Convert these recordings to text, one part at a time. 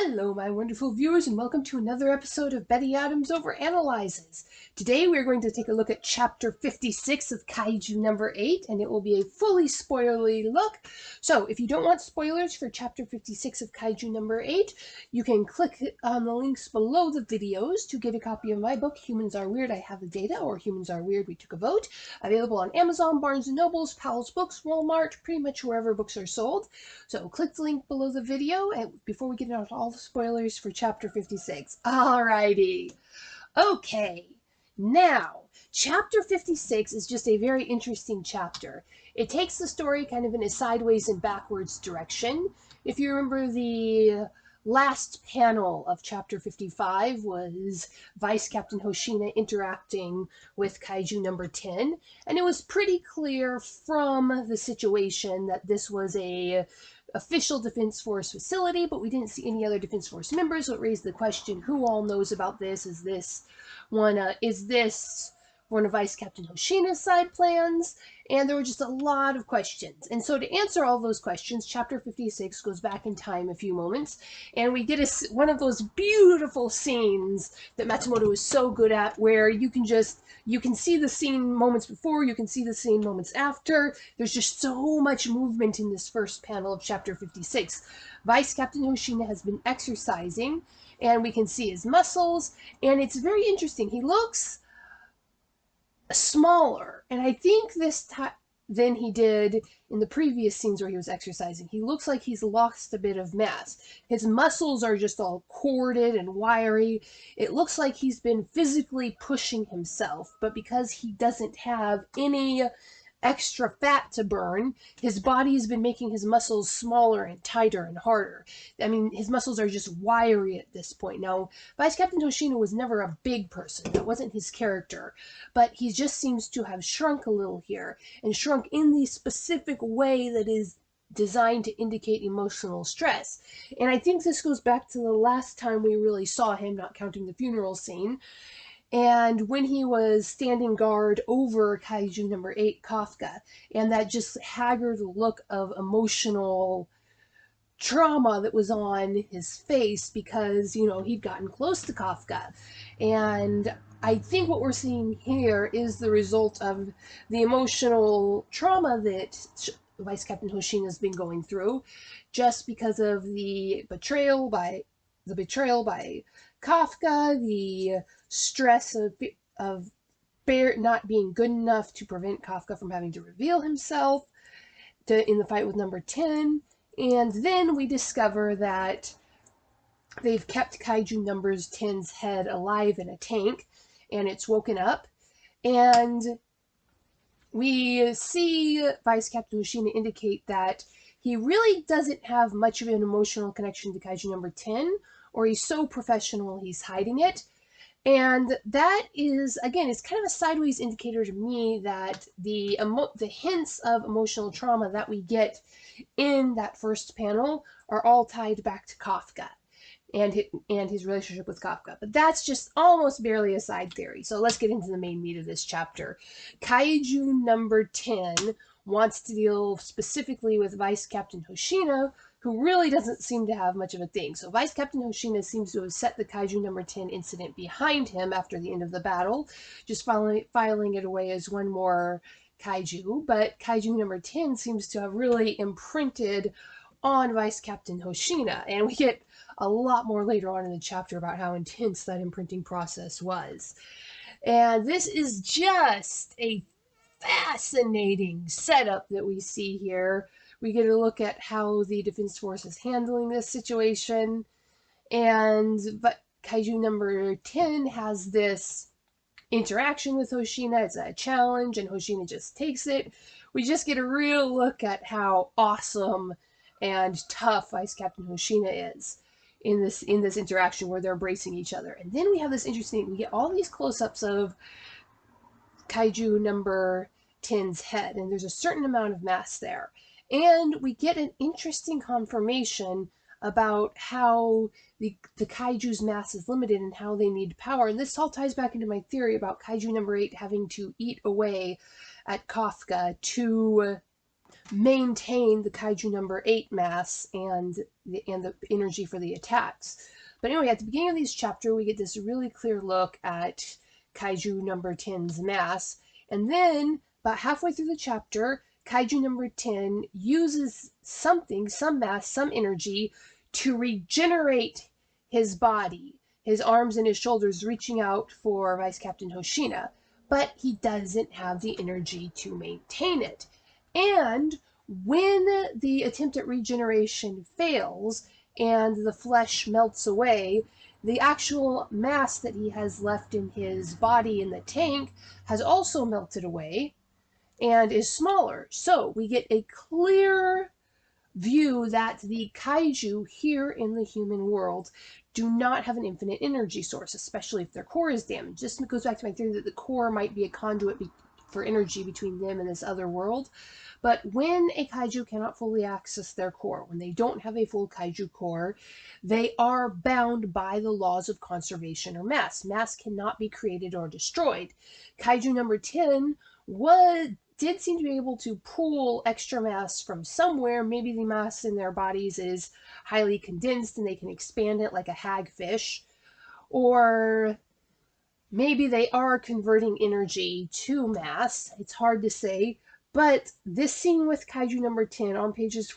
Hello, my wonderful viewers, and welcome to another episode of Betty Adams Overanalyzes. Today we're going to take a look at Chapter 56 of Kaiju number 8, and it will be a fully spoilery look. So, if you don't want spoilers for Chapter 56 of Kaiju number 8, you can click on the links below the videos to get a copy of my book, Humans Are Weird, I Have the Data, or Humans Are Weird, We Took a Vote. Available on Amazon, Barnes & Nobles, Powell's Books, Walmart, pretty much wherever books are sold. So, click the link below the video, and before we get into all the spoilers for Chapter 56. Alrighty. Okay. Now, Chapter 56 is just a very interesting chapter. It takes the story kind of in a sideways and backwards direction. If you remember, the last panel of Chapter 55 was Vice Captain Hoshina interacting with Kaiju number 10, and it was pretty clear from the situation that this was a official Defense Force facility, but we didn't see any other Defense Force members, so it raised the question, who all knows about this? Is this one of Vice Captain Hoshina's side plans? And there were just a lot of questions. And so to answer all those questions, Chapter 56 goes back in time a few moments, and we get one of those beautiful scenes that Matsumoto is so good at, where you can see the scene moments before, you can see the scene moments after. There's just so much movement in this first panel of Chapter 56. Vice Captain Hoshina has been exercising, and we can see his muscles, and it's very interesting. He looks smaller, and I think this time than he did in the previous scenes where he was exercising. He looks like he's lost a bit of mass. His muscles are just all corded and wiry. It looks like he's been physically pushing himself, but because he doesn't have any extra fat to burn, his body has been making his muscles smaller and tighter and harder. I mean, his muscles are just wiry at this point. Now, Vice Captain Hoshina was never a big person. That wasn't his character. But he just seems to have shrunk a little here, and shrunk in the specific way that is designed to indicate emotional stress. And I think this goes back to the last time we really saw him, not counting the funeral scene, and when he was standing guard over Kaiju number 8, Kafka, and that just haggard look of emotional trauma that was on his face because, he'd gotten close to Kafka. And I think what we're seeing here is the result of the emotional trauma that Vice Captain Hoshina has been going through, just because of the betrayal by Kafka, the stress of not being good enough to prevent Kafka from having to reveal himself in the fight with number 10. And then we discover that they've kept Kaiju number 10's head alive in a tank, and it's woken up. And we see Vice Captain Hoshina indicate that he really doesn't have much of an emotional connection to Kaiju number 10, or he's so professional he's hiding it. And that is, again, it's kind of a sideways indicator to me that the hints of emotional trauma that we get in that first panel are all tied back to Kafka and his relationship with Kafka. But that's just almost barely a side theory. So let's get into the main meat of this chapter. Kaiju number 10 wants to deal specifically with Vice Captain Hoshina, who really doesn't seem to have much of a thing. So Vice Captain Hoshina seems to have set the Kaiju number 10 incident behind him after the end of the battle, just filing it away as one more Kaiju. But Kaiju number 10 seems to have really imprinted on Vice Captain Hoshina, and we get a lot more later on in the chapter about how intense that imprinting process was. And this is just a fascinating setup that we see here. We get a look at how the Defense Force is handling this situation, but Kaiju number 10 has this interaction with Hoshina. It's a challenge, and Hoshina just takes it. We just get a real look at how awesome and tough Vice Captain Hoshina is in this interaction where they're embracing each other. And then we have this interesting, we get all these close-ups of Kaiju number 10's head, and there's a certain amount of mass there. And we get an interesting confirmation about how the Kaiju's mass is limited and how they need power. And this all ties back into my theory about Kaiju number 8 having to eat away at Kafka to maintain the Kaiju number 8 mass and the energy for the attacks. But anyway, at the beginning of this chapter, we get this really clear look at Kaiju number 10's mass. And then, about halfway through the chapter, Kaiju number 10 uses something, some mass, some energy, to regenerate his body, his arms and his shoulders reaching out for Vice Captain Hoshina. But he doesn't have the energy to maintain it. And when the attempt at regeneration fails and the flesh melts away, the actual mass that he has left in his body in the tank has also melted away and is smaller. So we get a clear view that the Kaiju here in the human world do not have an infinite energy source, especially if their core is damaged. This goes back to my theory that the core might be a conduit for energy between them and this other world. But when a Kaiju cannot fully access their core, when they don't have a full Kaiju core, they are bound by the laws of conservation or mass. Mass cannot be created or destroyed. Kaiju number 10 did seem to be able to pull extra mass from somewhere. Maybe the mass in their bodies is highly condensed and they can expand it like a hagfish. Or maybe they are converting energy to mass. It's hard to say. But this scene with Kaiju number 10 on pages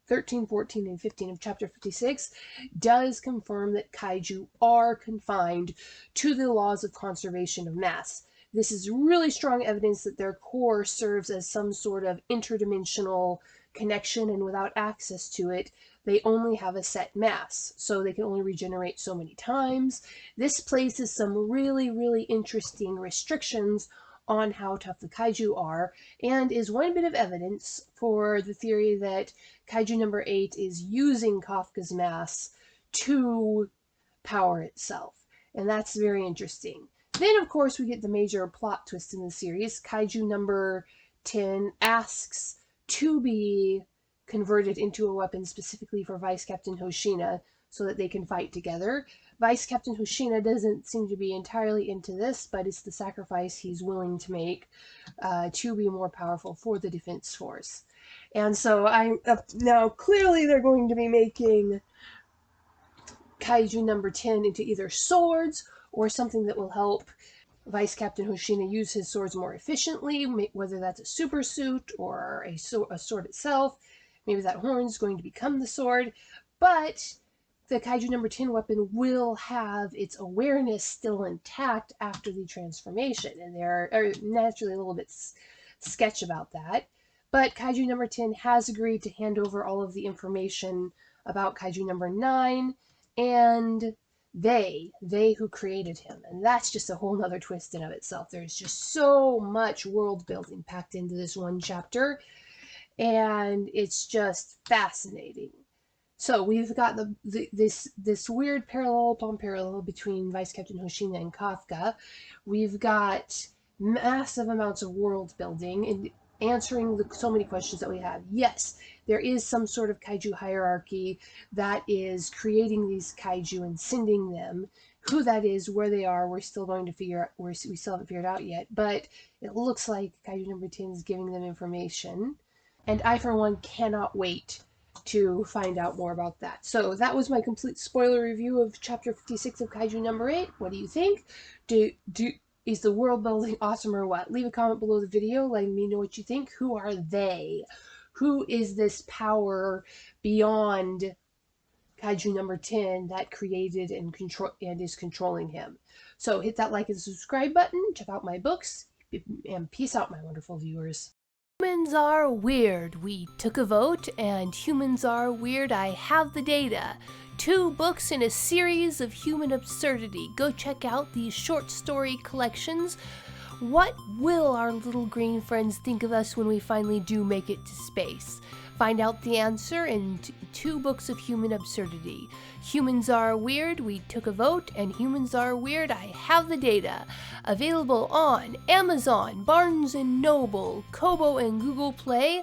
13, 14, and 15 of chapter 56 does confirm that Kaiju are confined to the laws of conservation of mass. This is really strong evidence that their core serves as some sort of interdimensional connection, and without access to it, they only have a set mass, so they can only regenerate so many times. This places some really, really interesting restrictions on how tough the Kaiju are, and is one bit of evidence for the theory that Kaiju number 8 is using Kafka's mass to power itself. And that's very interesting. Then, of course, we get the major plot twist in the series. Kaiju number 10 asks to be converted into a weapon specifically for Vice Captain Hoshina so that they can fight together. Vice Captain Hoshina doesn't seem to be entirely into this, but it's the sacrifice he's willing to make to be more powerful for the Defense Force. And so now clearly they're going to be making Kaiju number 10 into either swords or something that will help Vice Captain Hoshina use his swords more efficiently, whether that's a super suit or a sword itself. Maybe that horn is going to become the sword. But the Kaiju number 10 weapon will have its awareness still intact after the transformation. And they're naturally a little bit sketch about that. But Kaiju number 10 has agreed to hand over all of the information about Kaiju number 9 and they who created him. And that's just a whole nother twist in of itself. There's just so much world building packed into this one chapter, and it's just fascinating. So we've got this weird parallel upon parallel between Vice Captain Hoshina and Kafka. We've got massive amounts of world building and answering so many questions that we have. Yes, there is some sort of Kaiju hierarchy that is creating these Kaiju and sending them. Who that is, where they are, we're still going to figure out. We still haven't figured out yet. But it looks like Kaiju number 10 is giving them information. And I, for one, cannot wait to find out more about that. So that was my complete spoiler review of chapter 56 of Kaiju number 8. What do you think? Is the world building awesome or what? Leave a comment below the video letting me know what you think. Who are they? Who is this power beyond Kaiju number 10 that created and is controlling him? So hit that like and subscribe button, check out my books, and peace out, my wonderful viewers. Humans are weird. We took a vote, and humans are weird. I have the data. 2 books in a series of human absurdity. Go check out these short story collections. What will our little green friends think of us when we finally do make it to space? Find out the answer in 2 books of human absurdity. Humans Are Weird, We Took a Vote, and Humans Are Weird, I Have the Data. Available on Amazon, Barnes & Noble, Kobo, and Google Play.